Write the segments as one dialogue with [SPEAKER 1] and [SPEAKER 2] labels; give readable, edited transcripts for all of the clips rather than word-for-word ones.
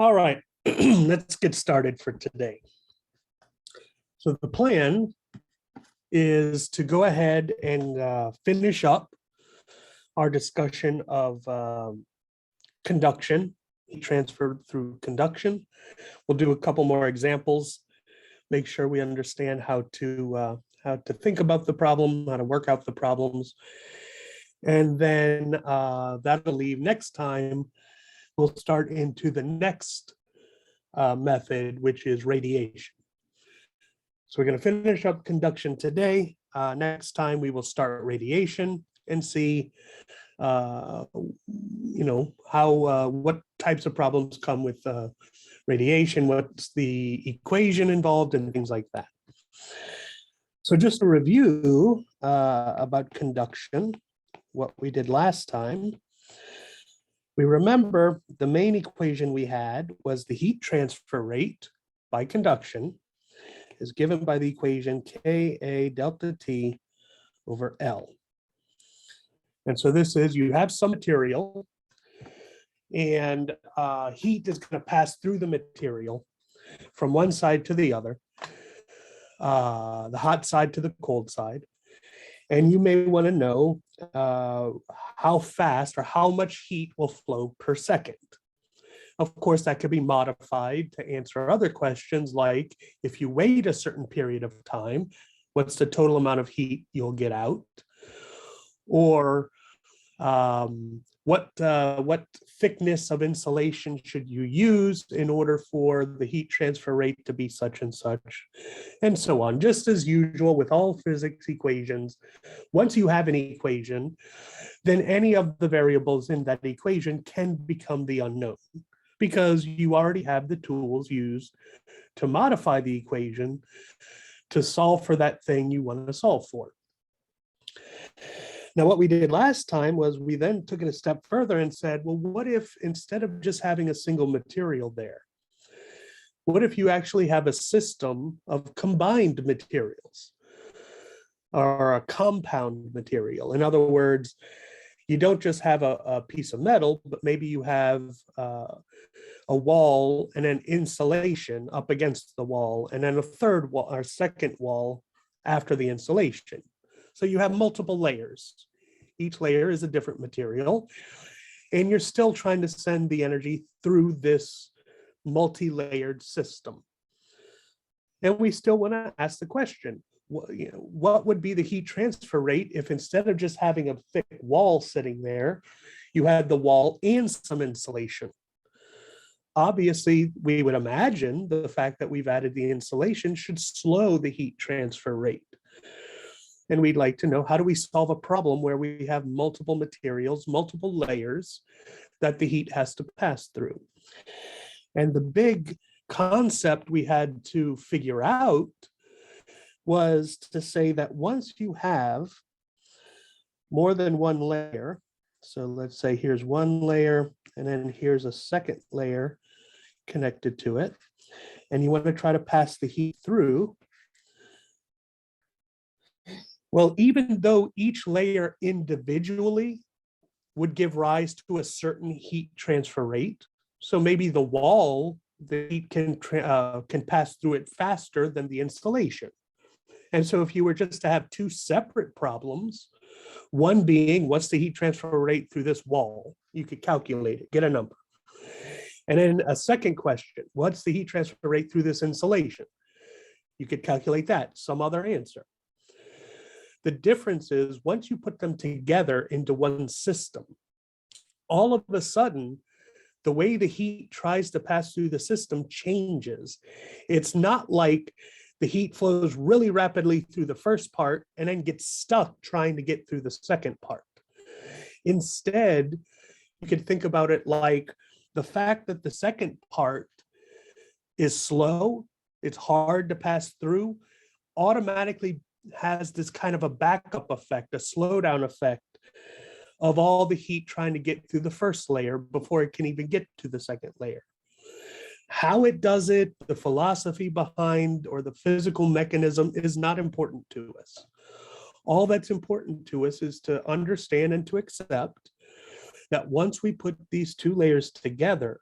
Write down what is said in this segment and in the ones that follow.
[SPEAKER 1] All right, let's get started for today. So the plan is to go ahead and finish up our discussion of conduction, heat transfer through conduction. We'll do a couple more examples, make sure we understand how to think about the problem, how to work out the problems. And then that'll leave next time, we'll start into the next method, which is radiation. So we're going to finish up conduction today. Next time we will start radiation and see, how what types of problems come with radiation, what's the equation involved, and things like that. So just a review about conduction, what we did last time. We remember the main equation we had was the heat transfer rate by conduction is given by the equation Ka delta T over L. And so this is, you have some material and heat is going to pass through the material from one side to the other, the hot side to the cold side. And you may want to know how fast or how much heat will flow per second. Of course, that could be modified to answer other questions like, if you wait a certain period of time, what's the total amount of heat you'll get out? Or what thickness of insulation should you use in order for the heat transfer rate to be such and such, and so on. Just as usual with all physics equations, once you have an equation, then any of the variables in that equation can become the unknown, because you already have the tools used to modify the equation to solve for that thing you want to solve for. Now, what we did last time was we then took it a step further and said, well, what if instead of just having a single material there, what if you actually have a system of combined materials or a compound material? In other words, you don't just have a piece of metal, but maybe you have a wall and an insulation up against the wall, and then a third wall or second wall after the insulation. So you have multiple layers. Each layer is a different material, and you're still trying to send the energy through this multi-layered system. And we still want to ask the question, what would be the heat transfer rate if instead of just having a thick wall sitting there, you had the wall and some insulation? Obviously, we would imagine the fact that we've added the insulation should slow the heat transfer rate. And we'd like to know, how do we solve a problem where we have multiple materials, multiple layers that the heat has to pass through? And the big concept we had to figure out was to say that once you have more than one layer, so let's say here's one layer, and then here's a second layer connected to it, and you want to try to pass the heat through. Well, even though each layer individually would give rise to a certain heat transfer rate, so maybe the wall, the heat can pass through it faster than the insulation. And so if you were just to have two separate problems, one being what's the heat transfer rate through this wall, you could calculate it, get a number. And then a second question, what's the heat transfer rate through this insulation? You could calculate that, some other answer. The difference is once you put them together into one system, all of a sudden, the way the heat tries to pass through the system changes. It's not like the heat flows really rapidly through the first part and then gets stuck trying to get through the second part. Instead, you could think about it like the fact that the second part is slow, it's hard to pass through, automatically has this kind of a backup effect, a slowdown effect of all the heat trying to get through the first layer before it can even get to the second layer. How it does it, the philosophy behind or the physical mechanism is not important to us. All that's important to us is to understand and to accept that once we put these two layers together,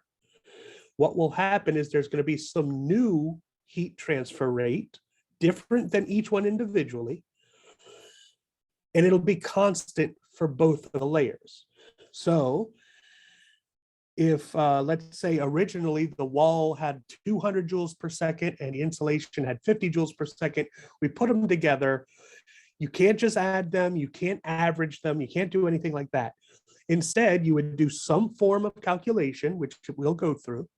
[SPEAKER 1] what will happen is there's going to be some new heat transfer rate, different than each one individually, and it'll be constant for both of the layers. So if let's say originally the wall had 200 joules per second and the insulation had 50 joules per second, we put them together. You can't just add them, you can't average them, you can't do anything like that. Instead, you would do some form of calculation, which we'll go through,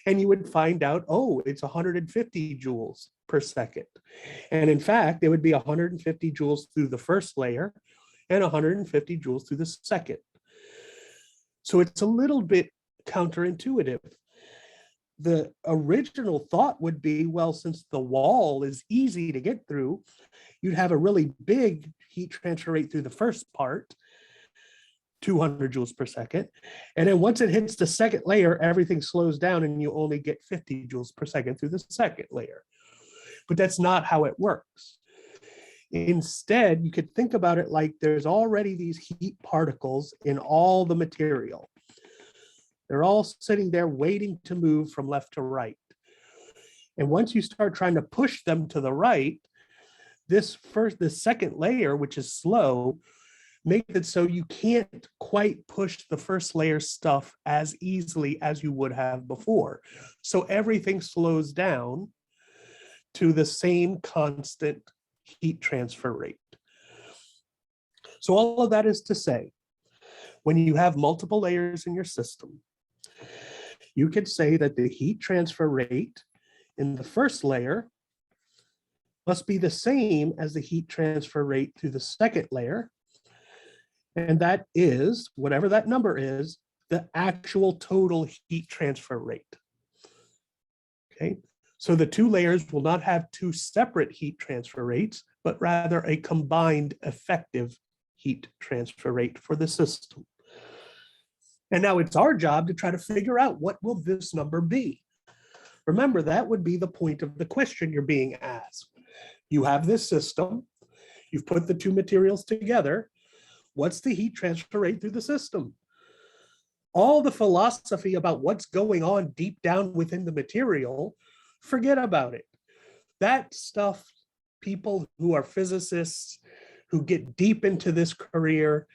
[SPEAKER 1] and you would find out, oh, it's 150 joules per second. And in fact, it would be 150 joules through the first layer and 150 joules through the second. So it's a little bit counterintuitive. The original thought would be, well, since the wall is easy to get through, you'd have a really big heat transfer rate through the first part, 200 joules per second. And then once it hits the second layer, everything slows down and you only get 50 joules per second through the second layer. But that's not how it works. Instead, you could think about it like there's already these heat particles in all the material. They're all sitting there waiting to move from left to right. And once you start trying to push them to the right, the second layer, which is slow, makes it so you can't quite push the first layer stuff as easily as you would have before. So everything slows down to the same constant heat transfer rate. So all of that is to say, when you have multiple layers in your system, you could say that the heat transfer rate in the first layer must be the same as the heat transfer rate through the second layer. And that is, whatever that number is, the actual total heat transfer rate. Okay, so the two layers will not have two separate heat transfer rates, but rather a combined effective heat transfer rate for the system. And now it's our job to try to figure out, what will this number be? Remember, that would be the point of the question you're being asked. You have this system, you've put the two materials together. What's the heat transfer rate through the system? All the philosophy about what's going on deep down within the material, forget about it. That stuff, people who are physicists, who get deep into this career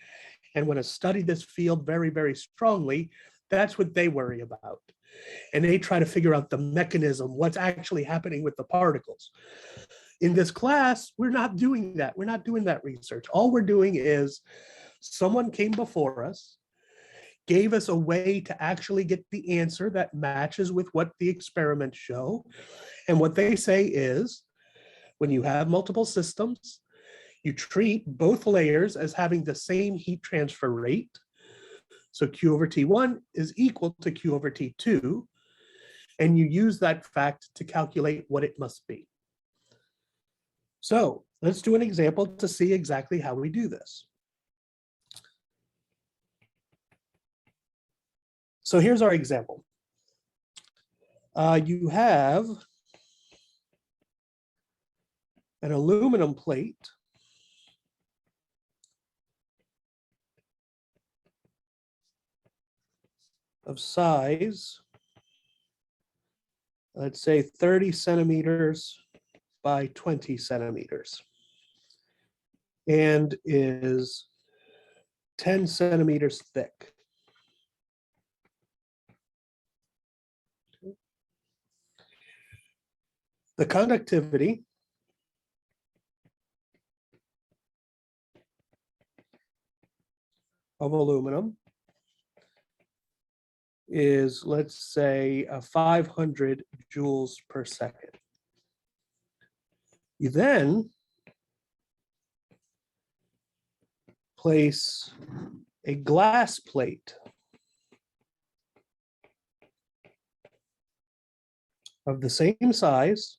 [SPEAKER 1] and want to study this field very, very strongly, that's what they worry about. And they try to figure out the mechanism, what's actually happening with the particles. In this class, we're not doing that. We're not doing that research. All we're doing is someone came before us, gave us a way to actually get the answer that matches with what the experiments show. And what they say is, when you have multiple systems, you treat both layers as having the same heat transfer rate. So Q over T1 is equal to Q over T2. And you use that fact to calculate what it must be. So let's do an example to see exactly how we do this. So here's our example. You have an aluminum plate of size, let's say 30 centimeters by 20 centimeters, and is 10 centimeters thick. The conductivity of aluminum is, let's say, 500 joules per second. You then place a glass plate of the same size,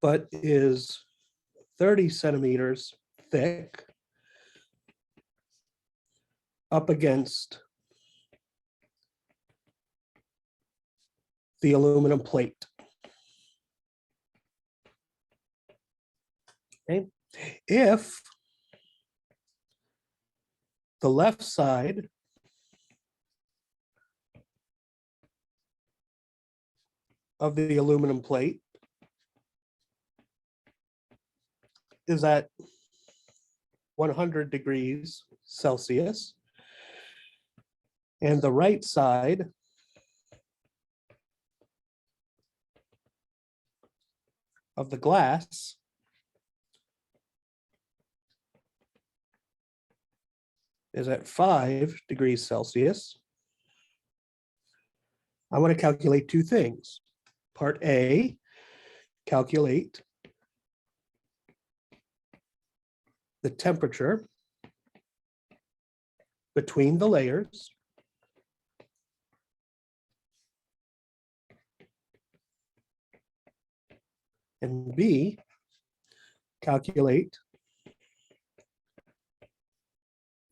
[SPEAKER 1] but is 30 centimeters thick, up against the aluminum plate. Okay. If the left side of the aluminum plate is at 100 degrees Celsius, and the right side of the glass is at 5 degrees Celsius. I want to calculate two things. Part A, calculate the temperature between the layers. And B, calculate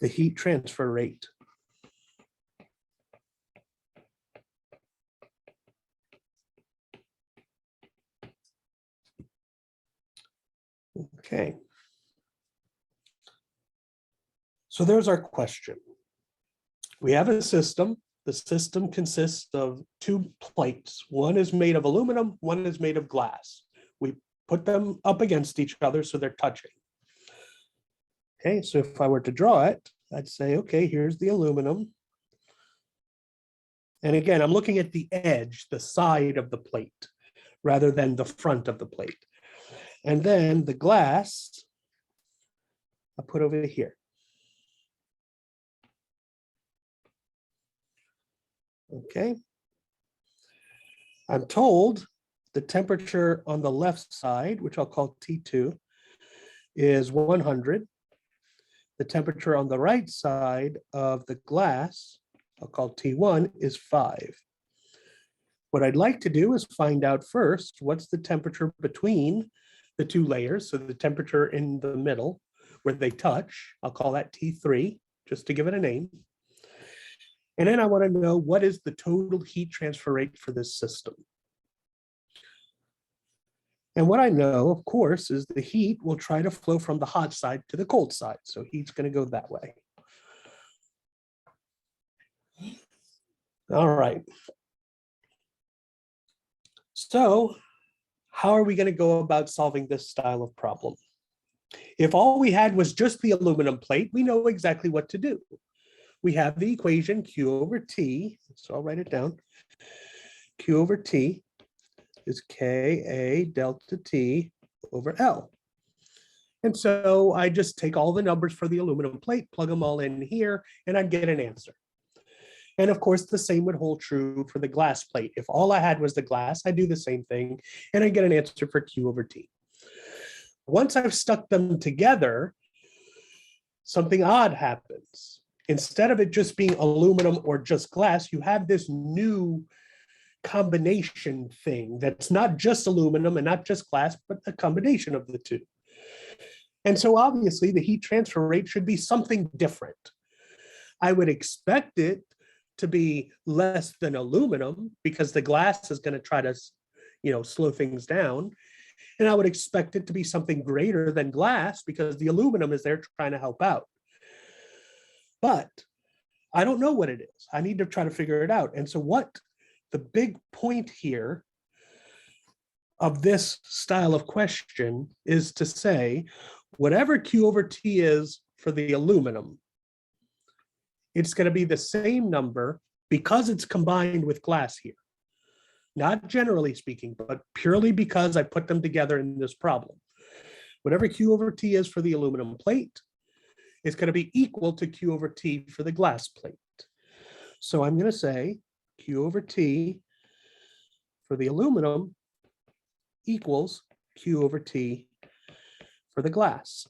[SPEAKER 1] the heat transfer rate. Okay. So there's our question. We have a system. The system consists of two plates. One is made of aluminum, one is made of glass. We put them up against each other so they're touching. Okay, so if I were to draw it, I'd say, okay, here's the aluminum. And again, I'm looking at the edge, the side of the plate, rather than the front of the plate. And then the glass, I'll put over here. Okay. I'm told the temperature on the left side, which I'll call T2, is 100. The temperature on the right side of the glass, I'll call T1, is 5. What I'd like to do is find out first, what's the temperature between the two layers? So the temperature in the middle where they touch, I'll call that T3, just to give it a name. And then I want to know, what is the total heat transfer rate for this system? And what I know, of course, is the heat will try to flow from the hot side to the cold side. So heat's going to go that way. All right. So how are we going to go about solving this style of problem? If all we had was just the aluminum plate, we know exactly what to do. We have the equation Q over T, so I'll write it down. Q over T is Ka delta T over L. And so I just take all the numbers for the aluminum plate, plug them all in here, and I'd get an answer. And of course, the same would hold true for the glass plate. If all I had was the glass, I do the same thing, and I get an answer for Q over T. Once I've stuck them together, something odd happens. Instead of it just being aluminum or just glass, you have this new combination thing that's not just aluminum and not just glass, but a combination of the two. And so obviously the heat transfer rate should be something different. I would expect it to be less than aluminum because the glass is going to try to, slow things down. And I would expect it to be something greater than glass because the aluminum is there trying to help out. But I don't know what it is. I need to try to figure it out. And so what the big point here of this style of question is to say, whatever Q over T is for the aluminum, it's going to be the same number because it's combined with glass here. Not generally speaking, but purely because I put them together in this problem. Whatever Q over T is for the aluminum plate, it's going to be equal to Q over T for the glass plate. So I'm going to say Q over T for the aluminum equals Q over T for the glass.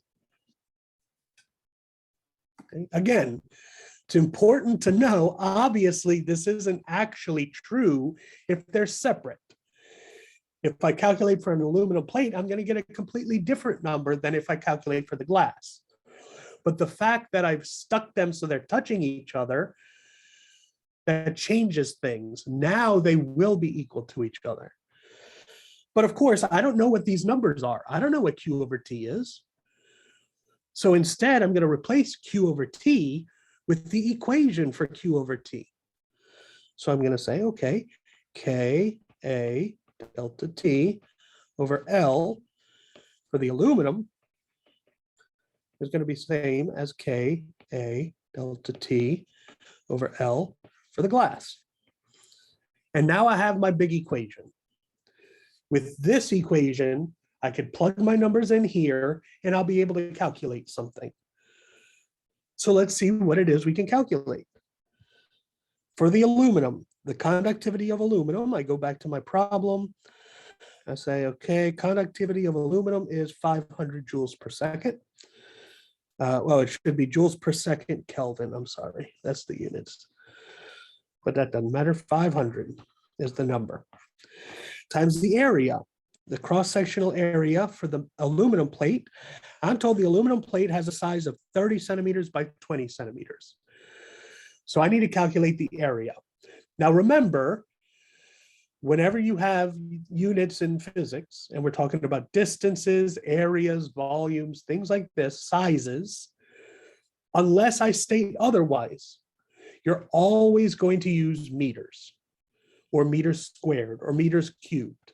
[SPEAKER 1] Okay. Again, it's important to know, obviously, this isn't actually true if they're separate. If I calculate for an aluminum plate, I'm going to get a completely different number than if I calculate for the glass. But the fact that I've stuck them so they're touching each other, that changes things. Now they will be equal to each other. But of course, I don't know what these numbers are. I don't know what Q over T is. So instead, I'm going to replace Q over T with the equation for Q over T. So I'm going to say, okay, Ka delta T over L for the aluminum is going to be same as Ka delta T over L for the glass. And now I have my big equation. With this equation, I could plug my numbers in here and I'll be able to calculate something. So let's see what it is we can calculate. For the aluminum, the conductivity of aluminum, I go back to my problem. I say, okay, conductivity of aluminum is 500 joules per second. Well, it should be joules per second Kelvin. I'm sorry, that's the units. But that doesn't matter. 500 is the number. Times the area, the cross-sectional area for the aluminum plate. I'm told the aluminum plate has a size of 30 centimeters by 20 centimeters. So I need to calculate the area. Now remember, whenever you have units in physics, and we're talking about distances, areas, volumes, things like this, sizes, unless I state otherwise, you're always going to use meters or meters squared or meters cubed.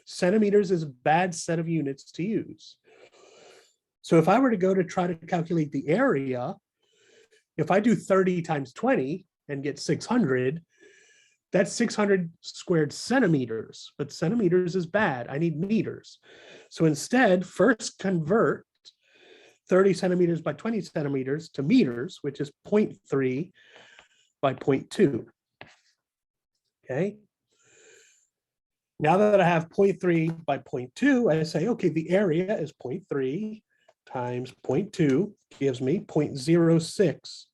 [SPEAKER 1] Centimeters is a bad set of units to use. So if I were to go to try to calculate the area, if I do 30 times 20 and get 600, that's 600 squared centimeters, but centimeters is bad. I need meters. So instead, first convert 30 centimeters by 20 centimeters to meters, which is 0.3 by 0.2. Okay. Now that I have 0.3 by 0.2, I say, okay, the area is 0.3 times 0.2 gives me 0.06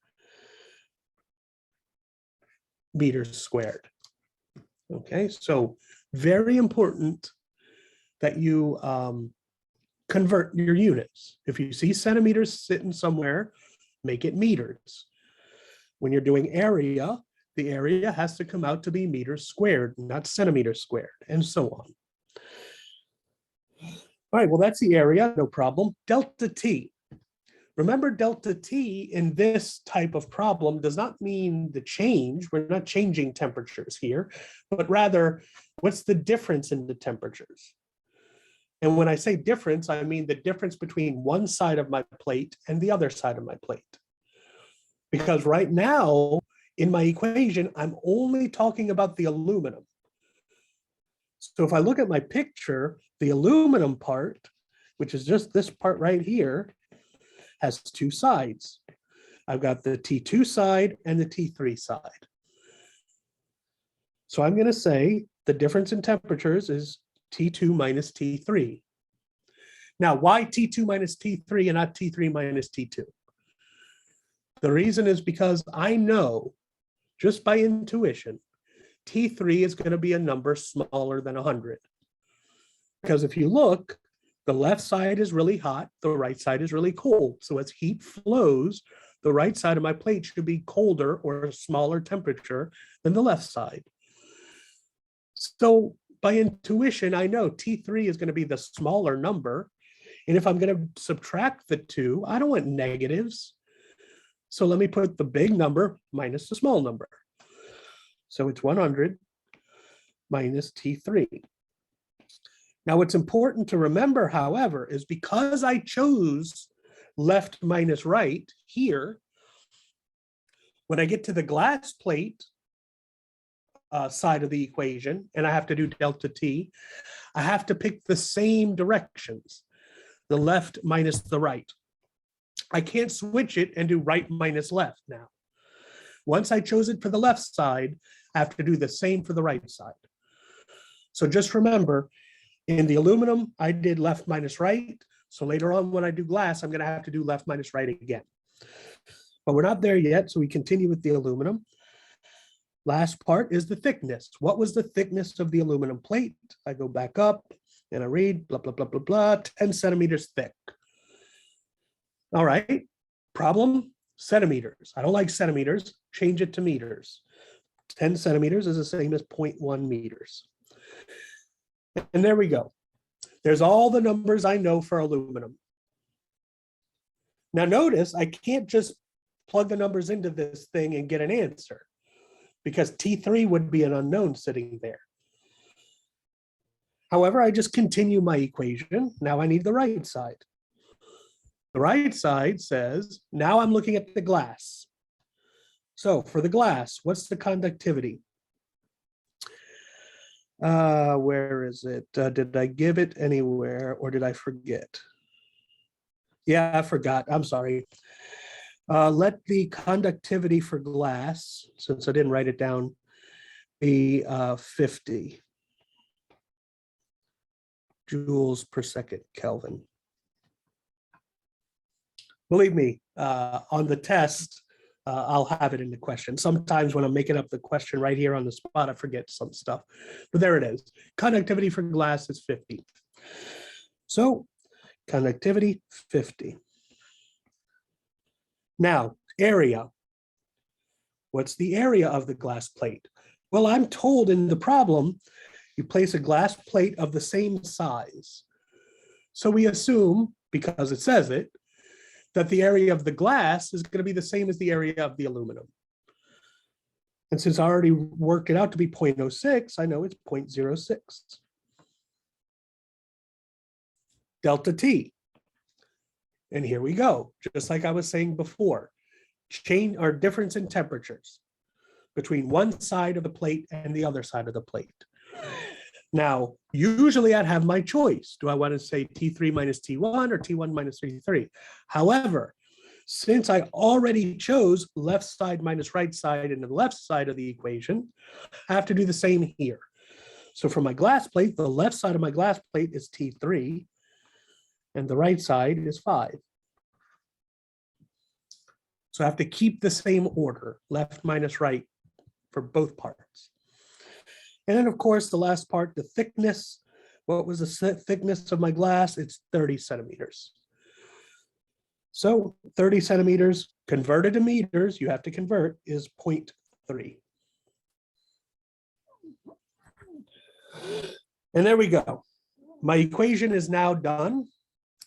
[SPEAKER 1] meters squared. Okay, so very important that you convert your units. If you see centimeters sitting somewhere, make it meters. When you're doing area, the area has to come out to be meters squared, not centimeters squared, and so on. All right, well, that's the area, no problem. Delta T. Remember, delta T in this type of problem does not mean the change. We're not changing temperatures here, but rather, what's the difference in the temperatures? And when I say difference, I mean the difference between one side of my plate and the other side of my plate. Because right now, in my equation, I'm only talking about the aluminum. So if I look at my picture, the aluminum part, which is just this part right here, has two sides. I've got the T2 side and the T3 side. So I'm going to say the difference in temperatures is T2 minus T3. Now, why T2 minus T3 and not T3 minus T2? The reason is because I know, just by intuition, T3 is going to be a number smaller than 100. Because if you look, the left side is really hot, the right side is really cold. So as heat flows, the right side of my plate should be colder or a smaller temperature than the left side. So by intuition, I know T3 is going to be the smaller number. And if I'm going to subtract the two, I don't want negatives. So let me put the big number minus the small number. So it's 100 minus T3. Now, what's important to remember, however, is because I chose left minus right here, when I get to the glass plate side of the equation, and I have to do delta T, I have to pick the same directions, the left minus the right. I can't switch it and do right minus left now. Once I chose it for the left side, I have to do the same for the right side. So just remember, in the aluminum, I did left minus right. So later on, when I do glass, I'm going to have to do left minus right again. But we're not there yet, so we continue with the aluminum. Last part is the thickness. What was the thickness of the aluminum plate? I go back up and I read blah, blah, blah, blah, blah, 10 centimeters thick. All right, problem, centimeters. I don't like centimeters, change it to meters. 10 centimeters is the same as 0.1 meters. And there we go. There's all the numbers I know for aluminum. Now notice, I can't just plug the numbers into this thing and get an answer, because T3 would be an unknown sitting there. However, I just continue my equation. Now I need the right side. The right side says, now I'm looking at the glass. So for the glass, what's the conductivity? Where is it? Did I give it anywhere or did I forget? Yeah, I forgot. I'm sorry. Let the conductivity for glass, since I didn't write it down, be 50 joules per second Kelvin. Believe me, on the test, I'll have it in the question. Sometimes when I'm making up the question right here on the spot, I forget some stuff, but there it is. Conductivity for glass is 50. So conductivity, 50. Now, area. What's the area of the glass plate? Well, I'm told in the problem, you place a glass plate of the same size. So we assume, because it says it, that the area of the glass is going to be the same as the area of the aluminum. And since I already worked it out to be 0.06, I know it's 0.06. Delta T. And here we go, just like I was saying before, change or difference in temperatures between one side of the plate and the other side of the plate. Now, usually I'd have my choice. Do I want to say T3 minus T1 or T1 minus T3? However, since I already chose left side minus right side in the left side of the equation, I have to do the same here. So for my glass plate, the left side of my glass plate is T3 and the right side is 5. So I have to keep the same order, left minus right, for both parts. And then, of course, the last part, the thickness. What was the thickness of my glass? It's 30 centimeters. So 30 centimeters converted to meters, you have to convert, is 0.3. And there we go. My equation is now done.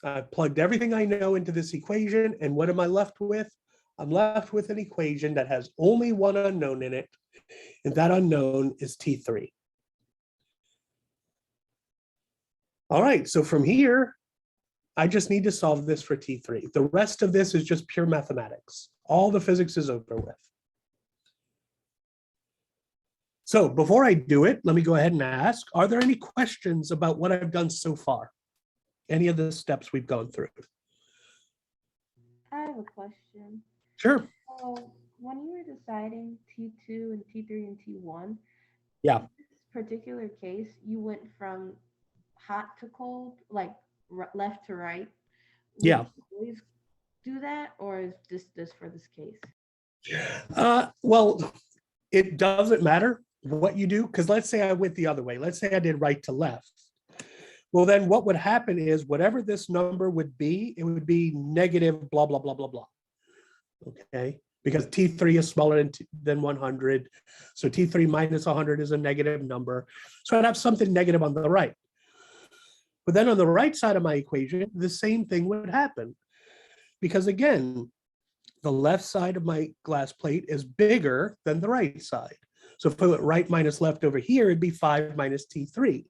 [SPEAKER 1] I plugged everything I know into this equation. And what am I left with? I'm left with an equation that has only one unknown in it. And that unknown is T3. All right, so from here, I just need to solve this for T3. The rest of this is just pure mathematics. All the physics is over with. So before I do it, let me go ahead and ask, are there any questions about what I've done so far? Any of the steps we've gone through?
[SPEAKER 2] I have a question.
[SPEAKER 1] Sure.
[SPEAKER 2] So when you were deciding T2 and T3 and T1,
[SPEAKER 1] Yeah.
[SPEAKER 2] in this particular case, you went from hot to cold, like left to right. Would
[SPEAKER 1] Yeah.
[SPEAKER 2] you always do that, or is this for this case?
[SPEAKER 1] Well, it doesn't matter what you do, because let's say I went the other way. Let's say I did right to left. Well, then what would happen is whatever this number would be, it would be negative blah, blah, blah, blah, blah. Okay, because T3 is smaller than 100. So T3 minus 100 is a negative number. So I'd have something negative on the right. But then on the right side of my equation, the same thing would happen. Because again, the left side of my glass plate is bigger than the right side. So if I put right minus left over here, it'd be 5 minus T3.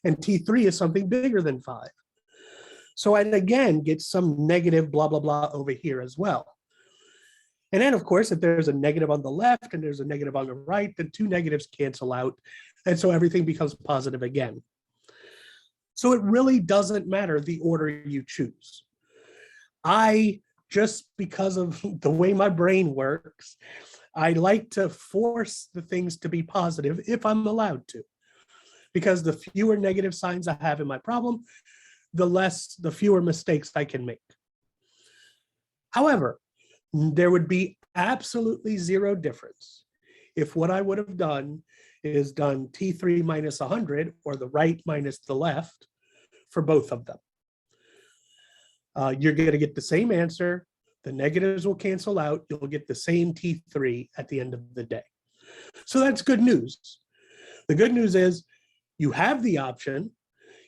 [SPEAKER 1] And T3 is something bigger than 5. So I'd again get some negative blah, blah, blah over here as well. And then, of course, if there's a negative on the left and there's a negative on the right, the two negatives cancel out. And so everything becomes positive again. So it really doesn't matter the order you choose. Just because of the way my brain works, I like to force the things to be positive if I'm allowed to. Because the fewer negative signs I have in my problem, the fewer mistakes I can make. However, there would be absolutely zero difference if what I would have done is done T3 minus 100 or the right minus the left for both of them. You're going to get the same answer. The negatives will cancel out. You'll get the same T3 at the end of the day. So that's good news. The good news is you have the option.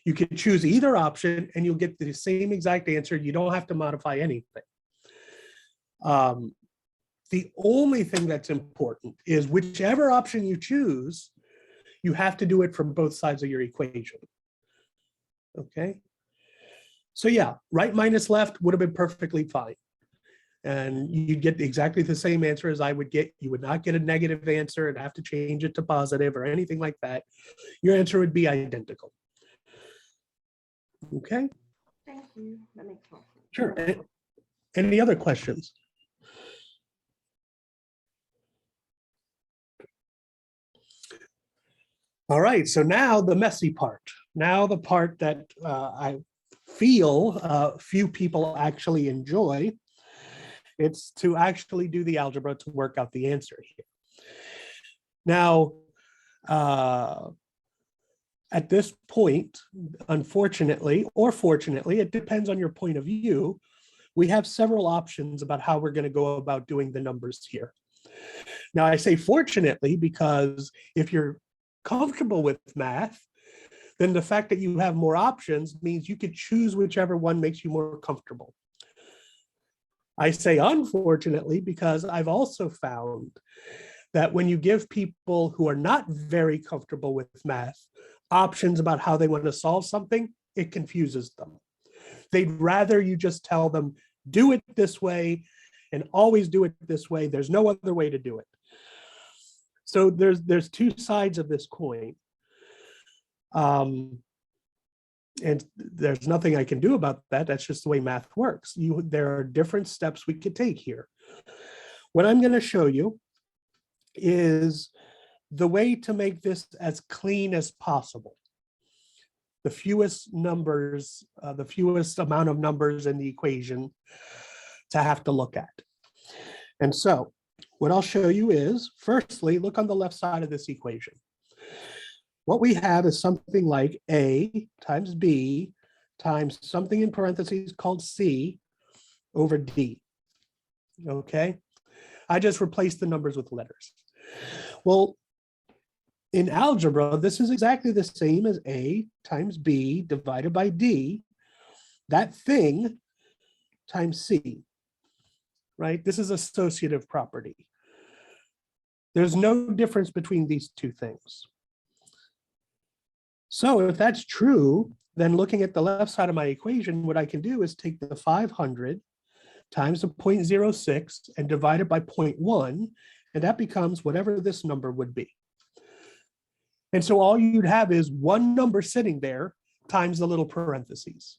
[SPEAKER 1] You can choose either option and you'll get the same exact answer. You don't have to modify anything. The only thing that's important is whichever option you choose, you have to do it from both sides of your equation. Okay. So yeah, right minus left would have been perfectly fine. And you'd get exactly the same answer as I would get. You would not get a negative answer and have to change it to positive or anything like that. Your answer would be identical. Okay.
[SPEAKER 2] Thank you. That makes more sense.
[SPEAKER 1] Sure. Any other questions? All right, so now the messy part. Now the part that I feel few people actually enjoy. It's to actually do the algebra to work out the answer here. Now, at this point, unfortunately, or fortunately, it depends on your point of view, we have several options about how we're going to go about doing the numbers here. Now, I say fortunately because if you're comfortable with math, then the fact that you have more options means you could choose whichever one makes you more comfortable. I say unfortunately because I've also found that when you give people who are not very comfortable with math options about how they want to solve something, it confuses them. They'd rather you just tell them, do it this way and always do it this way. There's no other way to do it. So there's two sides of this coin. And there's nothing I can do about that. That's just the way math works. There are different steps we could take here. What I'm going to show you is the way to make this as clean as possible. The fewest numbers, the fewest amount of numbers in the equation to have to look at. And so what I'll show you is, firstly, look on the left side of this equation. What we have is something like A times B times something in parentheses called C over D. Okay, I just replaced the numbers with letters. Well, in algebra, this is exactly the same as A times B divided by D, that thing times C, right? This is associative property. There's no difference between these two things. So if that's true, then looking at the left side of my equation, what I can do is take the 500 times the 0.06 and divide it by 0.1, and that becomes whatever this number would be. And so all you'd have is one number sitting there times the little parentheses.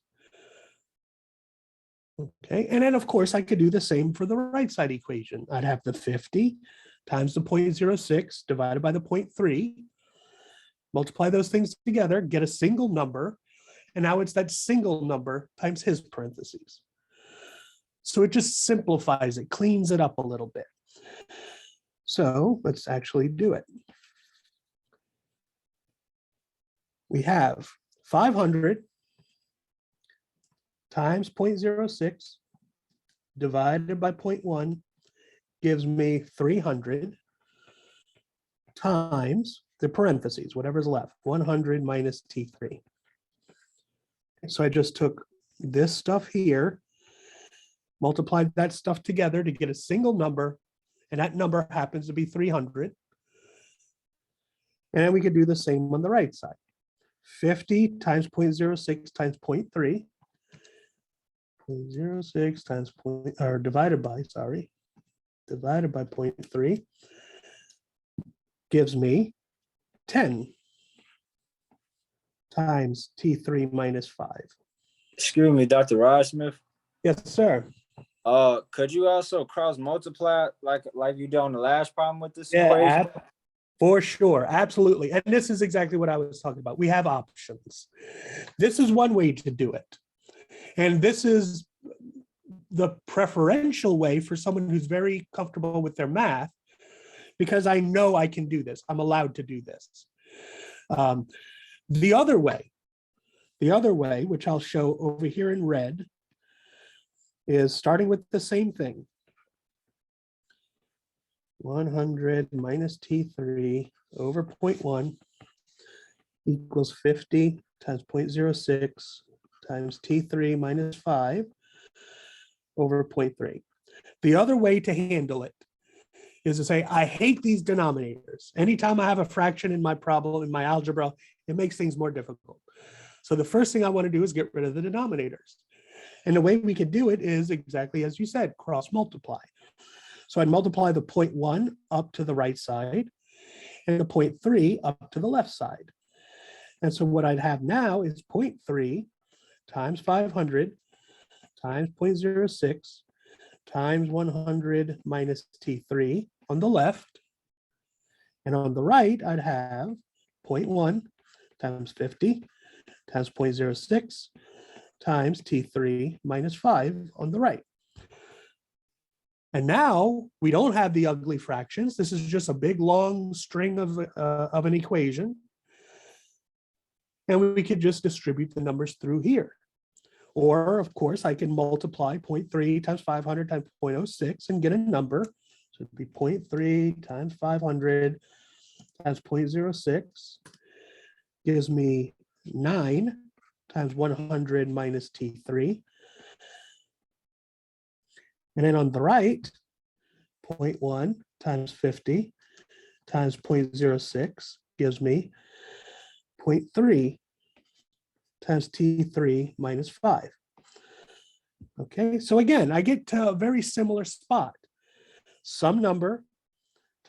[SPEAKER 1] Okay, and then of course I could do the same for the right side equation. I'd have the 50 times the 0.06 divided by the 0.3, multiply those things together, get a single number, and now it's that single number times his parentheses. So it just simplifies it, cleans it up a little bit. So let's actually do it. We have 500 times 0.06 divided by 0.1 gives me 300 times the parentheses, whatever's left, 100 minus T3. So I just took this stuff here, multiplied that stuff together to get a single number, and that number happens to be 300. And then we could do the same on the right side. 50 times 0.06 times 0.3. 0.06 times divided by 0.3 gives me 10 times T3 minus 5.
[SPEAKER 3] Excuse me, Dr. Raj Smith.
[SPEAKER 1] Yes, sir.
[SPEAKER 3] Could you also cross multiply like you did on the last problem with this equation?
[SPEAKER 1] For sure, absolutely. And this is exactly what I was talking about. We have options. This is one way to do it. And this is the preferential way for someone who's very comfortable with their math, because I know I can do this. I'm allowed to do this. The other way, which I'll show over here in red, is starting with the same thing. 100 minus T3 over 0.1 equals 50 times 0.06 times T3 minus 5 over 0.3. The other way to handle it is to say, I hate these denominators. Anytime I have a fraction in my problem, in my algebra, it makes things more difficult. So the first thing I want to do is get rid of the denominators. And the way we could do it is exactly as you said, cross multiply. So I'd multiply the 0.1 up to the right side and the 0.3 up to the left side. And so what I'd have now is 0.3 times 500 times 0.06 times 100 minus T3 on the left. And on the right, I'd have 0.1 times 50 times 0.06 times T3 minus 5 on the right. And now we don't have the ugly fractions. This is just a big long string of an equation. And we could just distribute the numbers through here. Or of course, I can multiply 0.3 times 500 times 0.06 and get a number. So it'd be 0.3 times 500 times 0.06 gives me 9 times 100 minus T3. And then on the right, 0.1 times 50 times 0.06 gives me 0.3 times T3 minus 5. Okay, so again, I get to a very similar spot. Some number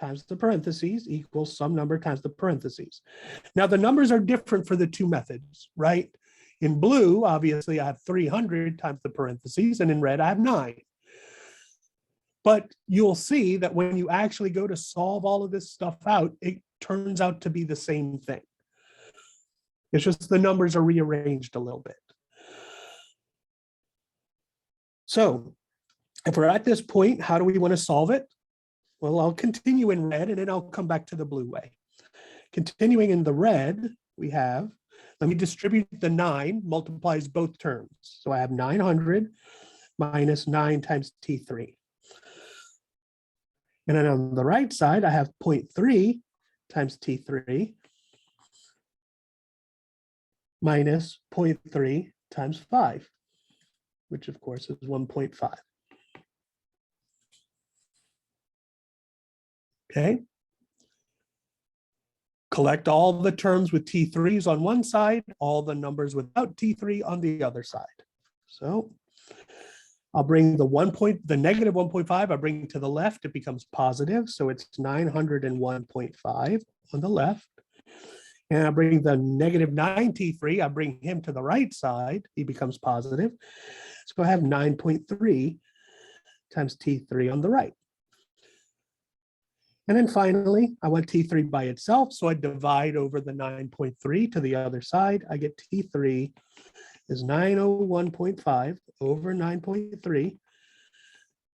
[SPEAKER 1] times the parentheses equals some number times the parentheses. Now the numbers are different for the two methods, right? In blue, obviously I have 300 times the parentheses, and in red I have 9. But you'll see that when you actually go to solve all of this stuff out, it turns out to be the same thing. It's just the numbers are rearranged a little bit. So if we're at this point, how do we want to solve it? Well, I'll continue in red and then I'll come back to the blue way. Continuing in the red, we have, let me distribute the 9, multiplies both terms. So I have 900 minus 9 times T3. And then on the right side, I have 0.3 times T3 minus 0.3 times 5, which of course is 1.5. Okay. Collect all the terms with T3s on one side, all the numbers without T3 on the other side. So I'll bring the negative 1.5, I bring to the left, it becomes positive. So it's 901.5 on the left. And I bring the negative 9T3, I bring him to the right side, he becomes positive. So I have 9.3 times T3 on the right. And then finally, I want T3 by itself. So I divide over the 9.3 to the other side. I get T3 is 901.5 over 9.3,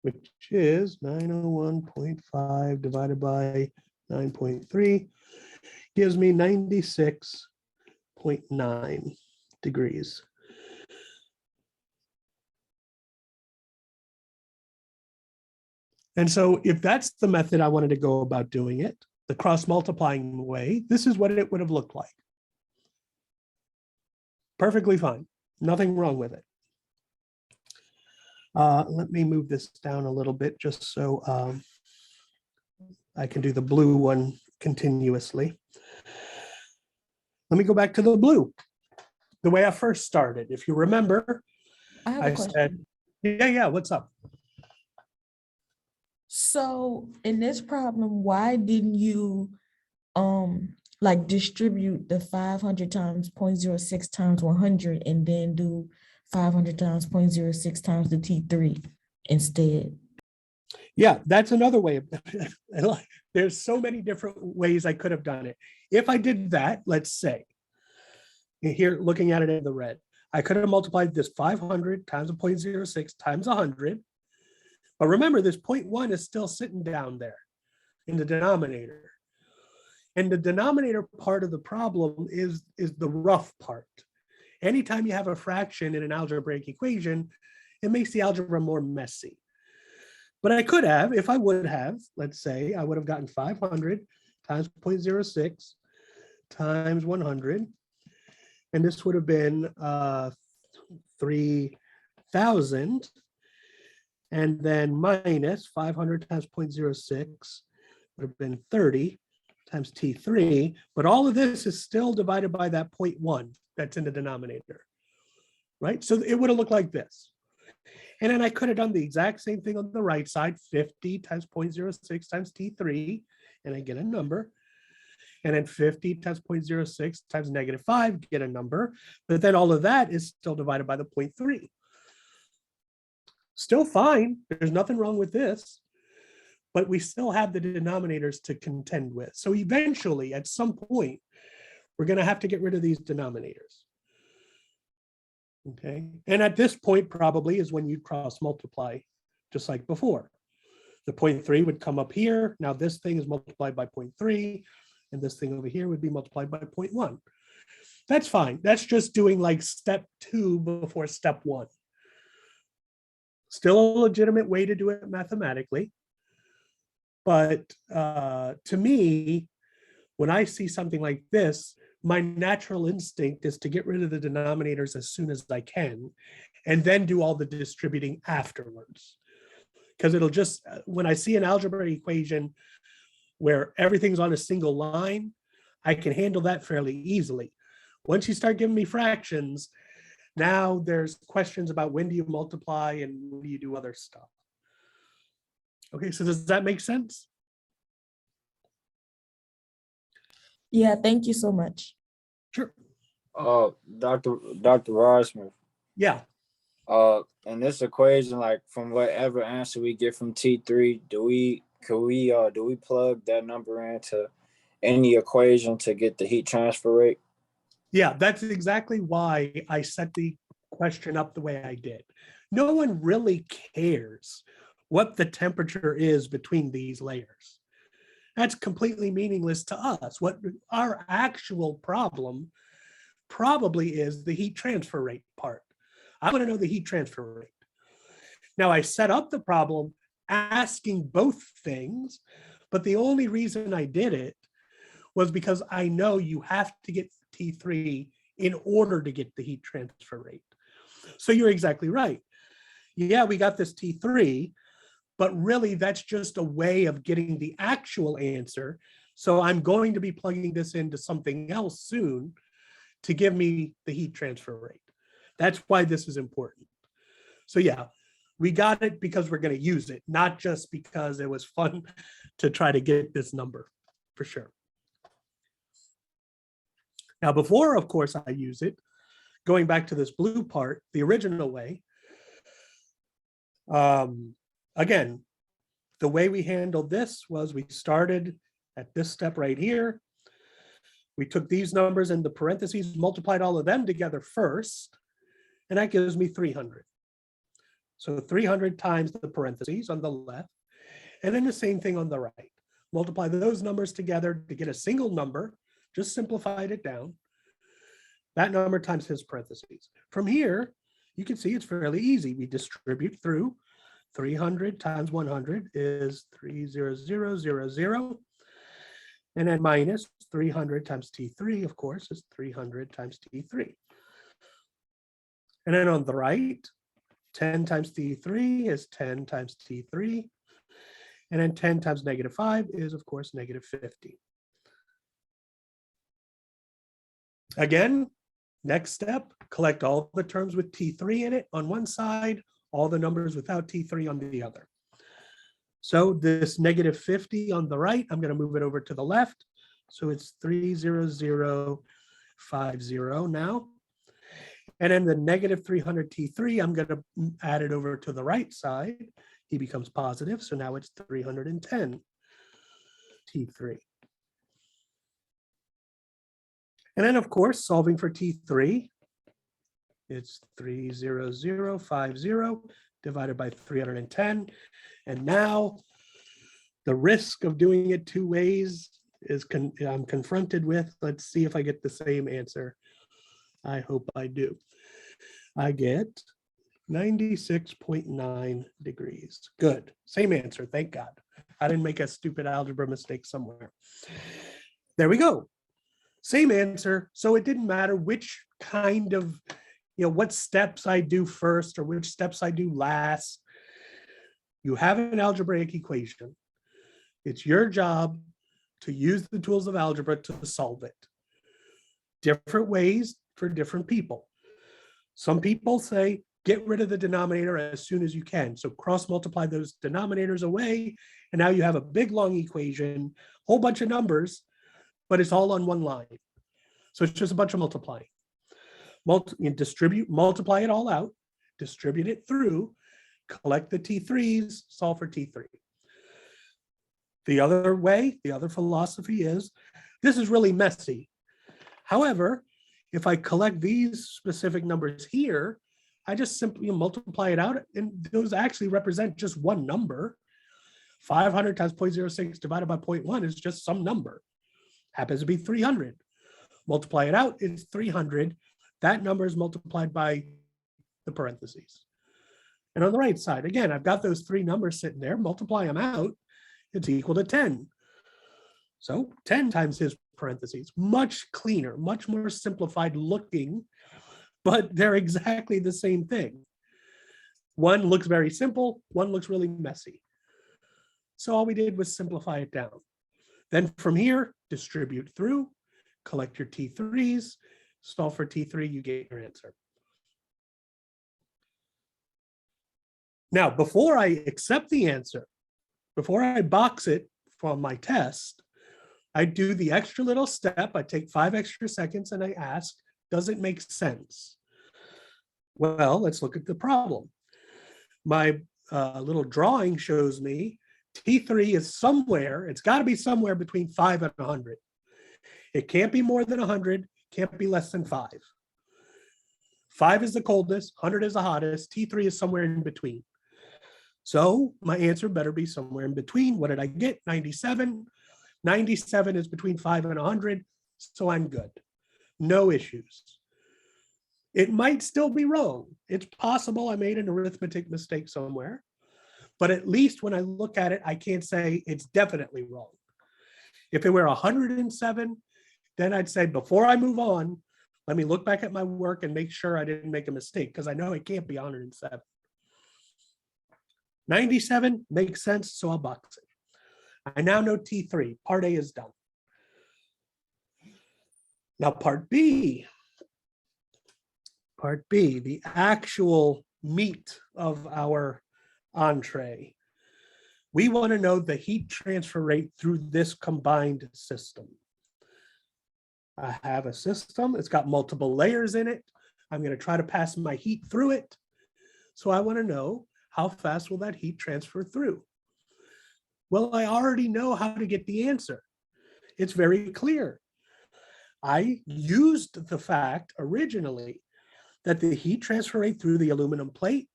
[SPEAKER 1] which is 901.5 divided by 9.3, gives me 96.9 degrees. And so if that's the method I wanted to go about doing it, the cross-multiplying way, this is what it would have looked like. Perfectly fine. Nothing wrong with it. Let me move this down a little bit just so I can do the blue one continuously. Let me go back to the blue. The way I first started, if you remember,
[SPEAKER 4] I have a
[SPEAKER 1] I
[SPEAKER 4] question.
[SPEAKER 1] said, yeah, what's up?
[SPEAKER 4] So in this problem, why didn't you like distribute the 500 times 0.06 times 100 and then do 500 times 0.06 times the T3 instead?
[SPEAKER 1] Yeah, that's another way of there's so many different ways I could have done it. If I did that, let's say, here looking at it in the red, I could have multiplied this 500 times 0.06 times 100. But remember, this 0.1 is still sitting down there in the denominator. And the denominator part of the problem is the rough part. Anytime you have a fraction in an algebraic equation, it makes the algebra more messy. But I could have, if I would have, let's say, I would have gotten 500 times 0.06 times 100. And this would have been 3,000. And then minus 500 times 0.06 would have been 30 times T3, but all of this is still divided by that 0.1 that's in the denominator, right? So it would have looked like this. And then I could have done the exact same thing on the right side, 50 times 0.06 times T3, and I get a number. And then 50 times 0.06 times -5, get a number. But then all of that is still divided by the 0.3. Still fine. There's nothing wrong with this. But we still have the denominators to contend with. So eventually, at some point, we're going to have to get rid of these denominators. Okay. And at this point, probably is when you cross multiply, just like before. The 0.3 would come up here. Now this thing is multiplied by 0.3, and this thing over here would be multiplied by 0.1. That's fine. That's just doing like step 2 before step 1. Still a legitimate way to do it mathematically. But to me, when I see something like this, my natural instinct is to get rid of the denominators as soon as I can, and then do all the distributing afterwards. Because it'll just, when I see an algebra equation where everything's on a single line, I can handle that fairly easily. Once you start giving me fractions, now there's questions about when do you multiply and when do you do other stuff. Okay, so does that make sense?
[SPEAKER 4] Yeah, thank you so much.
[SPEAKER 1] Sure.
[SPEAKER 3] Dr. Rosmer,
[SPEAKER 1] Yeah.
[SPEAKER 3] in this equation, like from whatever answer we get from T3, do we plug that number into any equation to get the heat transfer rate?
[SPEAKER 1] Yeah, that's exactly why I set the question up the way I did. No one really cares what the temperature is between these layers. That's completely meaningless to us. What our actual problem probably is the heat transfer rate part. I want to know the heat transfer rate. Now I set up the problem asking both things, but the only reason I did it was because I know you have to get T3 in order to get the heat transfer rate. So you're exactly right. Yeah, we got this T3, but really that's just a way of getting the actual answer. So I'm going to be plugging this into something else soon to give me the heat transfer rate. That's why this is important. So yeah, we got it because we're going to use it, not just because it was fun to try to get this number, for sure. Now, before, of course, I use it, going back to this blue part, the original way, again, the way we handled this was we started at this step right here. We took these numbers in the parentheses, multiplied all of them together first, and that gives me 300. So 300 times the parentheses on the left, and then the same thing on the right. Multiply those numbers together to get a single number, just simplified it down. That number times his parentheses. From here, you can see it's fairly easy. We distribute through. 300 times 100 is 30000. And then minus 300 times T3, of course, is 300 times T3. And then on the right, 10 times T3 is 10 times T3. And then 10 times -5 is, of course, -50. Again, next step, collect all the terms with T3 in it on one side, all the numbers without T3 on the other. So this -50 on the right, I'm going to move it over to the left. So it's 30050 now. And then the -300 T3, I'm going to add it over to the right side. He becomes positive. So now it's 310 T3. And then, of course, solving for T3, it's 30050 divided by 310. And now the risk of doing it two ways is I'm confronted with. Let's see if I get the same answer. I hope I do. I get 96.9 degrees. Good. Same answer. Thank God. I didn't make a stupid algebra mistake somewhere. There we go. Same answer. So it didn't matter which kind of, what steps I do first or which steps I do last. You have an algebraic equation. It's your job to use the tools of algebra to solve it. Different ways for different people. Some people say, get rid of the denominator as soon as you can. So cross multiply those denominators away. And now you have a big, long equation, whole bunch of numbers, but it's all on one line. So it's just a bunch of multiplying. Distribute, multiply it all out, distribute it through, collect the T3s, solve for T3. The other way, the other philosophy is, this is really messy. However, if I collect these specific numbers here, I just simply multiply it out, and those actually represent just one number. 500 times 0.06 divided by 0.1 is just some number. Happens to be 300. Multiply it out, it's 300. That number is multiplied by the parentheses. And on the right side, again, I've got those three numbers sitting there, multiply them out, it's equal to 10. So 10 times his parentheses, much cleaner, much more simplified looking, but they're exactly the same thing. One looks very simple, one looks really messy. So all we did was simplify it down. Then from here, distribute through, collect your T3s, solve for T3, you get your answer. Now, before I accept the answer, before I box it from my test, I do the extra little step. I take 5 extra seconds and I ask, does it make sense? Well, let's look at the problem. My little drawing shows me T3 is somewhere, it's got to be somewhere between 5 and 100. It can't be more than 100, can't be less than 5. 5 is the coldest, 100 is the hottest, T3 is somewhere in between. So my answer better be somewhere in between. What did I get? 97. 97 is between 5 and 100, so I'm good. No issues. It might still be wrong. It's possible I made an arithmetic mistake somewhere, but at least when I look at it, I can't say it's definitely wrong. If it were 107, then I'd say before I move on, let me look back at my work and make sure I didn't make a mistake, because I know it can't be 107. 97 makes sense, so I'll box it. I now know T3. Part A is done. Now part B. Part B, the actual meat of our entree. We want to know the heat transfer rate through this combined system. I have a system, it's got multiple layers in it. I'm going to try to pass my heat through it. So I want to know, how fast will that heat transfer through? Well, I already know how to get the answer. It's very clear. I used the fact originally that the heat transfer rate through the aluminum plate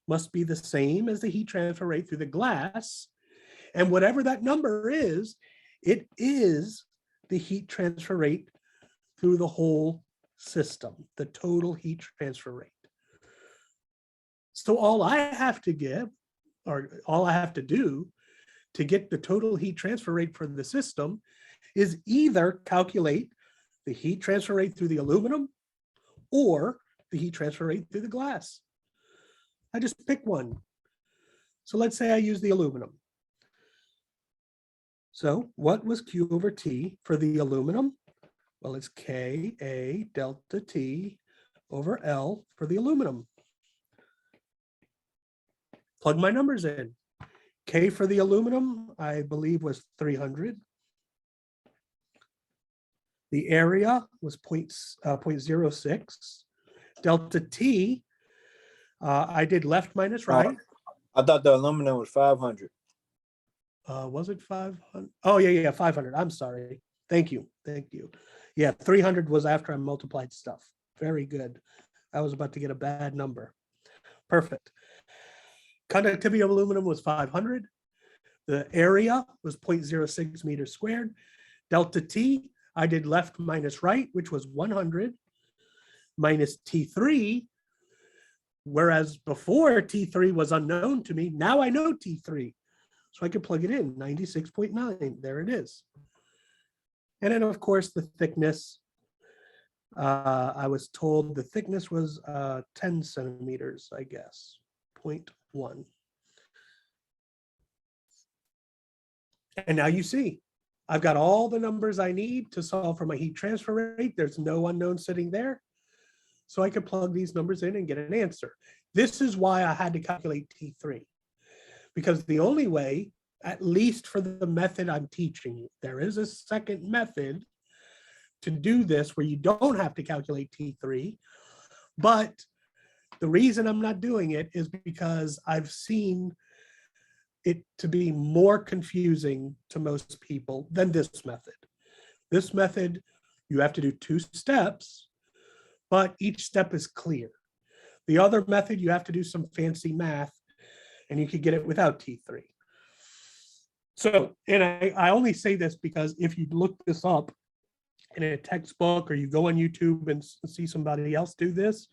[SPEAKER 1] must be the same as the heat transfer rate through the glass. And whatever that number is, it is the heat transfer rate through the whole system, the total heat transfer rate. So all I have to give, or all I have to do to get the total heat transfer rate for the system is either calculate the heat transfer rate through the aluminum or the heat transfer rate through the glass. I just pick one. So let's say I use the aluminum. So what was Q over T for the aluminum? Well, it's Ka delta T over L for the aluminum. Plug my numbers in. K for the aluminum, I believe, was 300. The area was 0.06. Delta T, I did left minus right.
[SPEAKER 3] I thought the aluminum was 500.
[SPEAKER 1] Was it 500? Oh, yeah, 500. I'm sorry. Thank you. Yeah, 300 was after I multiplied stuff. Very good. I was about to get a bad number. Perfect. Conductivity of aluminum was 500. The area was 0.06 meters squared. Delta T, I did left minus right, which was 100, minus T3, whereas before T3 was unknown to me, now I know T3. So I can plug it in, 96.9, there it is. And then of course the thickness, I was told the thickness was 10 centimeters, I guess, 0.1. And now you see, I've got all the numbers I need to solve for my heat transfer rate. There's no unknown sitting there. So I could plug these numbers in and get an answer. This is why I had to calculate T3, because the only way, at least for the method I'm teaching you, there is a second method to do this where you don't have to calculate T3. But the reason I'm not doing it is because I've seen it to be more confusing to most people than this method. This method, you have to do 2 steps, but each step is clear. The other method, you have to do some fancy math, and you could get it without T3. So, and I only say this because if you look this up in a textbook or you go on YouTube and see somebody else do this,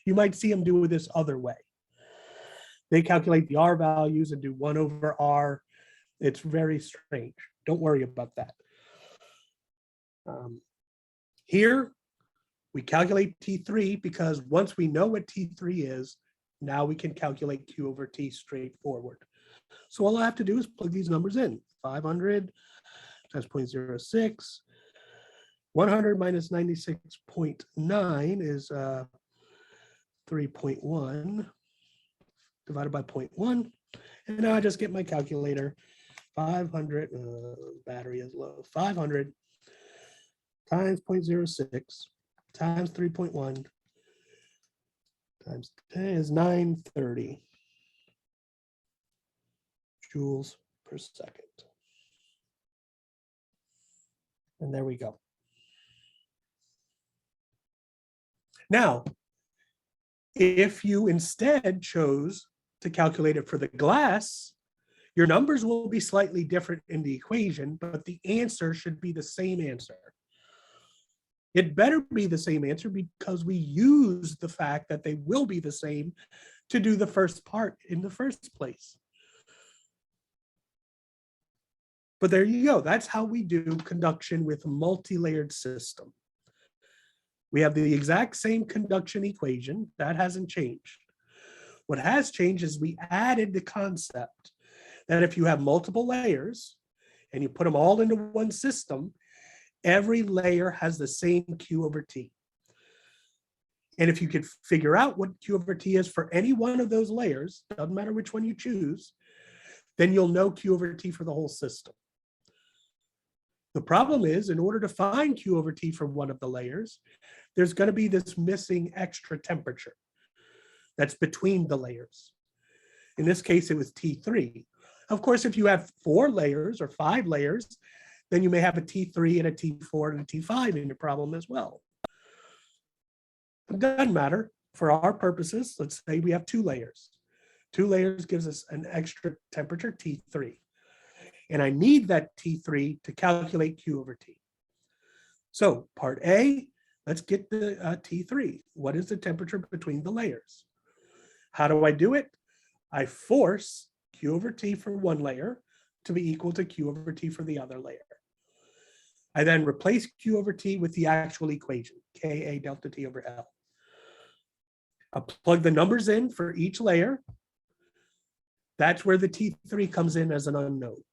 [SPEAKER 1] you might see them do it this other way. They calculate the R values and do 1 over R. It's very strange. Don't worry about that. Here, we calculate T3 because once we know what T3 is, now we can calculate Q over T straightforward. So all I have to do is plug these numbers in. 500 times 0.06. 100 minus 96.9 is 3.1 divided by 0.1. And now I just get my calculator. 500, battery is low. 500 times 0.06 times 3.1 times 10 is 930 joules per second. And there we go. Now, if you instead chose to calculate it for the glass, your numbers will be slightly different in the equation, but the answer should be the same answer. It better be the same answer because we use the fact that they will be the same to do the first part in the first place. But there you go. That's how we do conduction with a multi-layered system. We have the exact same conduction equation. That hasn't changed. What has changed is we added the concept that if you have multiple layers and you put them all into one system, every layer has the same Q over T. And if you could figure out what Q over T is for any one of those layers, doesn't matter which one you choose, then you'll know Q over T for the whole system. The problem is, in order to find Q over T for one of the layers, there's going to be this missing extra temperature that's between the layers. In this case, it was T3. Of course, if you have 4 layers or 5 layers, then you may have a T3 and a T4 and a T5 in your problem as well. It doesn't matter. For our purposes, let's say we have 2 layers. 2 layers gives us an extra temperature, T3. And I need that T3 to calculate Q over T. So part A, let's get the T3. What is the temperature between the layers? How do I do it? I force Q over T for one layer to be equal to Q over T for the other layer. I then replace Q over T with the actual equation, Ka delta T over L. I'll plug the numbers in for each layer. That's where the T3 comes in as an unknown.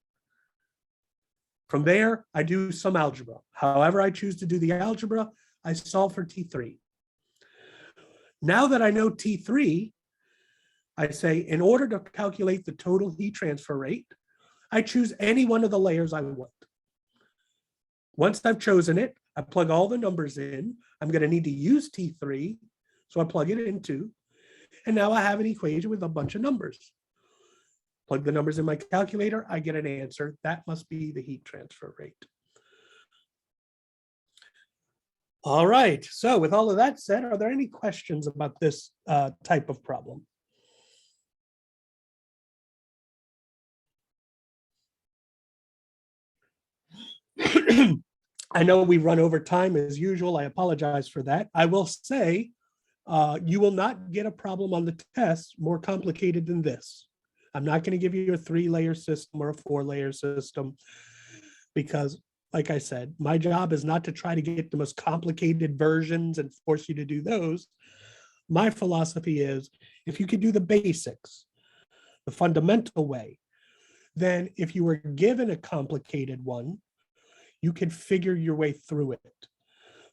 [SPEAKER 1] From there, I do some algebra. However I choose to do the algebra, I solve for T3. Now that I know T3, I say, in order to calculate the total heat transfer rate, I choose any one of the layers I want. Once I've chosen it, I plug all the numbers in. I'm going to need to use T3, so I plug it in too. And now I have an equation with a bunch of numbers. Plug the numbers in my calculator, I get an answer. That must be the heat transfer rate. All right, so with all of that said, are there any questions about this type of problem? I know we run over time as usual. I apologize for that. I will say you will not get a problem on the test more complicated than this. I'm not going to give you a 3-layer system or a 4-layer system because, like I said, my job is not to try to get the most complicated versions and force you to do those. My philosophy is if you could do the basics, the fundamental way, then if you were given a complicated one, you can figure your way through it.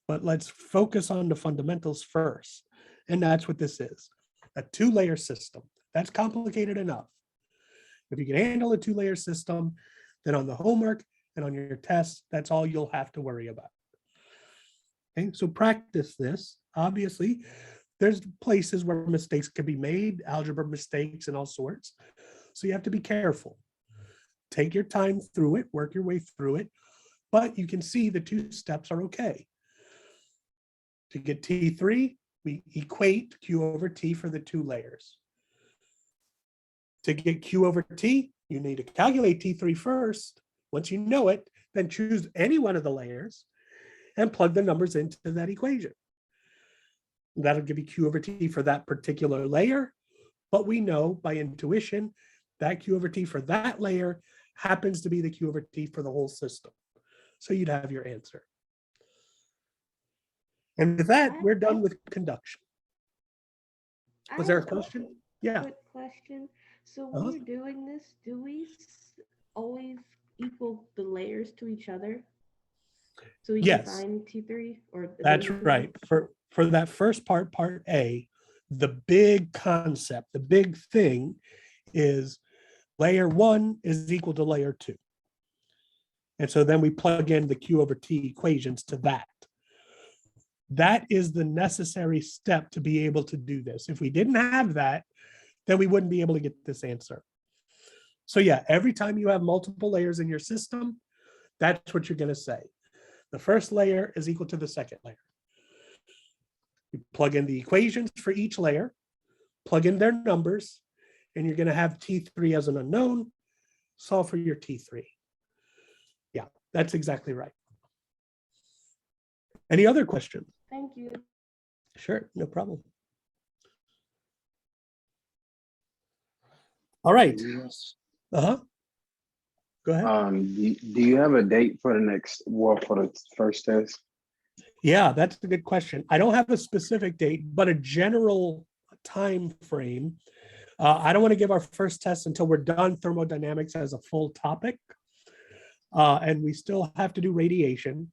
[SPEAKER 1] But let's focus on the fundamentals first. And that's what this is, a two-layer system. That's complicated enough. If you can handle a two-layer system, then on the homework and on your test, that's all you'll have to worry about. Okay, so practice this. Obviously, there's places where mistakes can be made, algebra mistakes and all sorts. So you have to be careful. Take your time through it, work your way through it, but you can see the two steps are okay. To get T3, we equate Q over T for the two layers. To get Q over T, you need to calculate T3 first. Once you know it, then choose any one of the layers and plug the numbers into that equation. That'll give you Q over T for that particular layer, but we know by intuition that Q over T for that layer happens to be the Q over T for the whole system. So you'd have your answer. And with that, we're done with conduction. Was there a question? Yeah.
[SPEAKER 2] Quick question. So when you're doing this, do we always equal the layers to each other? So we can find T3 or
[SPEAKER 1] that's right. For that first part, part A, the big concept, the big thing is layer 1 is equal to layer 2. And so then we plug in the Q over T equations to that. That is the necessary step to be able to do this. If we didn't have that, then we wouldn't be able to get this answer. So yeah, every time you have multiple layers in your system, that's what you're going to say. The first layer is equal to the second layer. You plug in the equations for each layer, plug in their numbers, and you're going to have T3 as an unknown, solve for your T3. Yeah, that's exactly right. Any other questions?
[SPEAKER 2] Thank you.
[SPEAKER 1] Sure, no problem. All right. Go ahead.
[SPEAKER 5] Do you have a date for the next, well, for the first test?
[SPEAKER 1] Yeah, that's a good question. I don't have a specific date, but a general time frame. I don't want to give our first test until we're done thermodynamics as a full topic. And we still have to do radiation.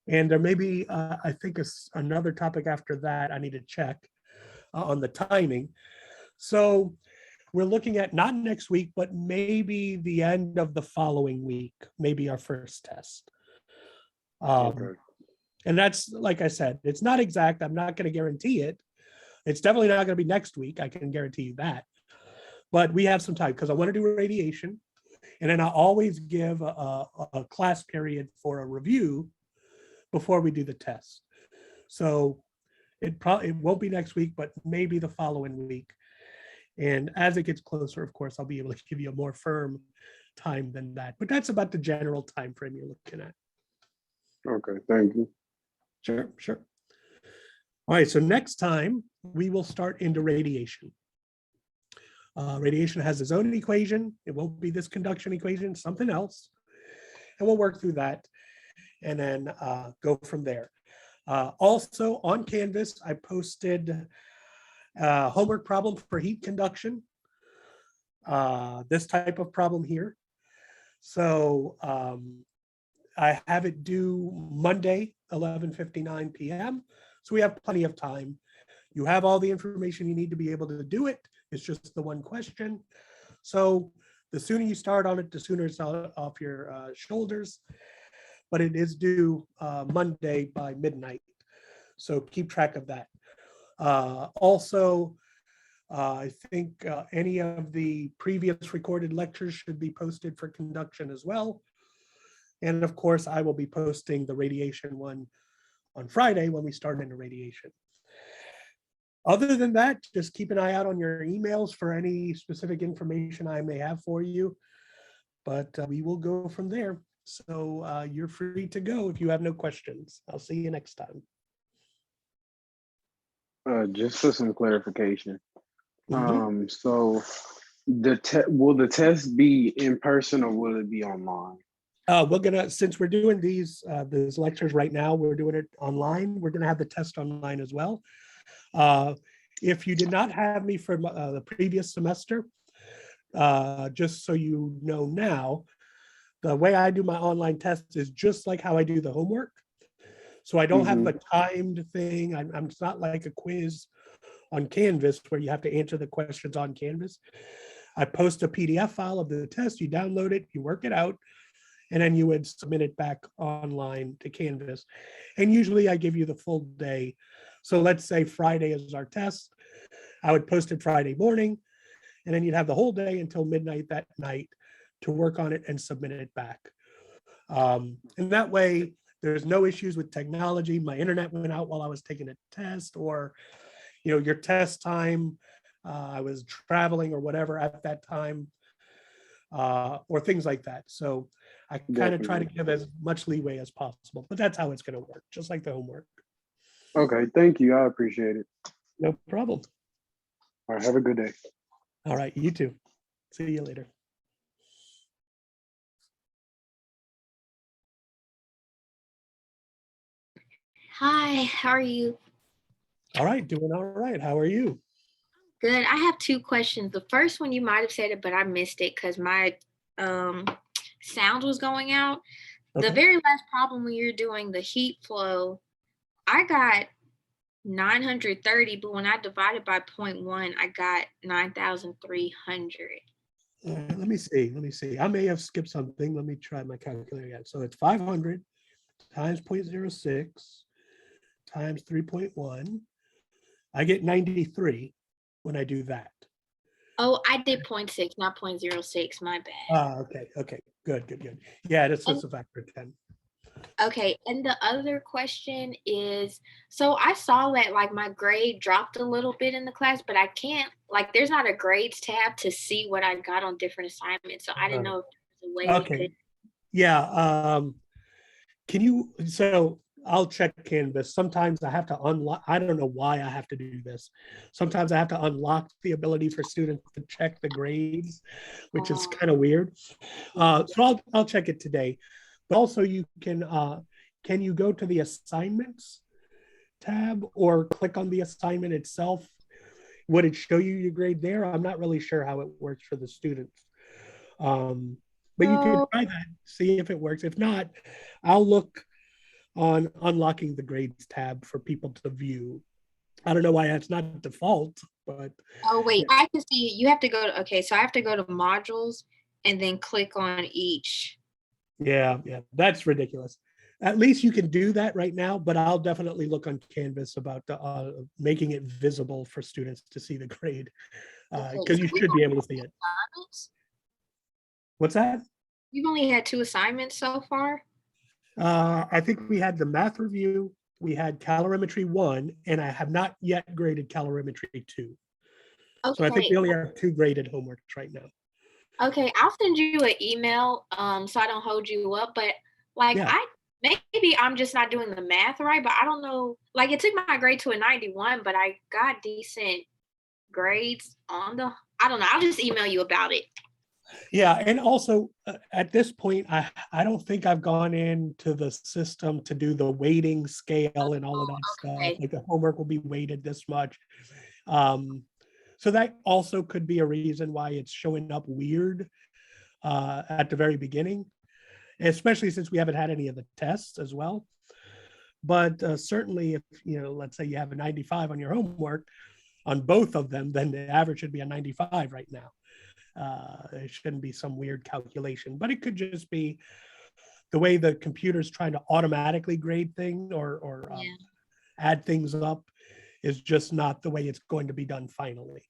[SPEAKER 1] And there may be, I think, another topic after that I need to check on the timing. So we're looking at not next week, but maybe the end of the following week, maybe our first test.
[SPEAKER 5] Okay.
[SPEAKER 1] And that's, like I said, it's not exact. I'm not going to guarantee it. It's definitely not going to be next week. I can guarantee you that. But we have some time because I want to do radiation. And then I always give a class period for a review before we do the test. So it won't be next week, but maybe the following week. And as it gets closer, of course, I'll be able to give you a more firm time than that. But that's about the general time frame you're looking at.
[SPEAKER 5] Okay, thank you.
[SPEAKER 1] Sure, sure. All right, so next time we will start into radiation. Radiation has its own equation. It won't be this conduction equation, something else. And we'll work through that and then go from there. Also on Canvas, I posted a homework problem for heat conduction, this type of problem here. So I have it due Monday, 11:59 p.m. So we have plenty of time. You have all the information you need to be able to do it. It's just the one question. So the sooner you start on it, the sooner it's off your shoulders. But it is due Monday by midnight. So keep track of that. Also, I think any of the previous recorded lectures should be posted for conduction as well. And of course, I will be posting the radiation one on Friday when we start into radiation. Other than that, just keep an eye out on your emails for any specific information I may have for you. But we will go from there. So you're free to go if you have no questions. I'll see you next time.
[SPEAKER 5] Just for some clarification. So will the test be in person or will it be online?
[SPEAKER 1] We're gonna, since we're doing these lectures right now, we're doing it online. We're gonna have the test online as well. If you did not have me for the previous semester, just so you know now, the way I do my online tests is just like how I do the homework. So I don't have a timed thing. It's not like a quiz on Canvas where you have to answer the questions on Canvas. I post a PDF file of the test, you download it, you work it out, and then you would submit it back online to Canvas. And usually I give you the full day. So let's say Friday is our test. I would post it Friday morning, and then you'd have the whole day until midnight that night to work on it and submit it back. And that way, there's no issues with technology. My internet went out while I was taking a test, or your test time, I was traveling or whatever at that time, or things like that. So I kind of try to give as much leeway as possible, but that's how it's going to work, just like the homework.
[SPEAKER 5] Okay, thank you. I appreciate it.
[SPEAKER 1] No problem.
[SPEAKER 5] All right, have a good day.
[SPEAKER 1] All right, you too. See you later.
[SPEAKER 6] Hi, how are you?
[SPEAKER 1] All right, doing all right. How are you?
[SPEAKER 6] Good. I have two questions. The first one you might have said it, but I missed it because my sound was going out.
[SPEAKER 1] Okay.
[SPEAKER 6] The very last problem when you're doing the heat flow, I got 930, but when I divided by 0.1, I got 9,300.
[SPEAKER 1] Let me see. Let me see. I may have skipped something. Let me try my calculator again. So it's 500 times 0.06 times 3.1. I get 93 when I do that.
[SPEAKER 6] Oh, I did 0.6, not 0.06. My bad.
[SPEAKER 1] Okay. Okay. Good. Good. Good. Yeah, that's just a factor of 10.
[SPEAKER 6] Okay, and the other question is, so I saw that like my grade dropped a little bit in the class, but I can't, like there's not a grades tab to see what I got on different assignments. So I didn't know if there was a way we
[SPEAKER 1] Okay.
[SPEAKER 6] could.
[SPEAKER 1] Yeah. Can you, so I'll check Canvas. Sometimes I have to unlock, I don't know why I have to do this. Sometimes I have to unlock the ability for students to check the grades, which is kind of weird. So I'll check it today. But also you can you go to the assignments tab or click on the assignment itself? Would it show you your grade there? I'm not really sure how it works for the students. But you can try that, see if it works. If not, I'll look on unlocking the grades tab for people to view. I don't know why that's not default, but.
[SPEAKER 6] Oh, wait, I can see you have to go to, okay, so I have to go to modules and then click on each.
[SPEAKER 1] Yeah, that's ridiculous. At least you can do that right now, but I'll definitely look on Canvas about making it visible for students to see the grade, because you should be able to see it. What's that?
[SPEAKER 6] You've only had 2 assignments so far?
[SPEAKER 1] I think we had the math review, we had calorimetry 1, and I have not yet graded calorimetry 2.
[SPEAKER 6] Okay.
[SPEAKER 1] So I think we only have 2 graded homeworks right now.
[SPEAKER 6] Okay, I'll send you an email so I don't hold you up, but like
[SPEAKER 1] Yeah.
[SPEAKER 6] maybe I'm just not doing the math right, but I don't know. Like it took my grade to a 91, but I got decent grades on the, I don't know. I'll just email you about it.
[SPEAKER 1] Yeah, and also at this point, I don't think I've gone into the system to do the weighting scale and all of that stuff. Like the homework will be weighted this much. So that also could be a reason why it's showing up weird at the very beginning, especially since we haven't had any of the tests as well. But certainly if, let's say you have a 95 on your homework on both of them, then the average should be a 95 right now. It shouldn't be some weird calculation, but it could just be the way the computer's trying to automatically grade things or add things up is just not the way it's going to be done finally.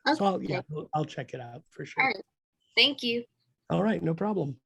[SPEAKER 1] Okay. So I'll check it out for sure.
[SPEAKER 6] All right. Thank you.
[SPEAKER 1] All right, no problem.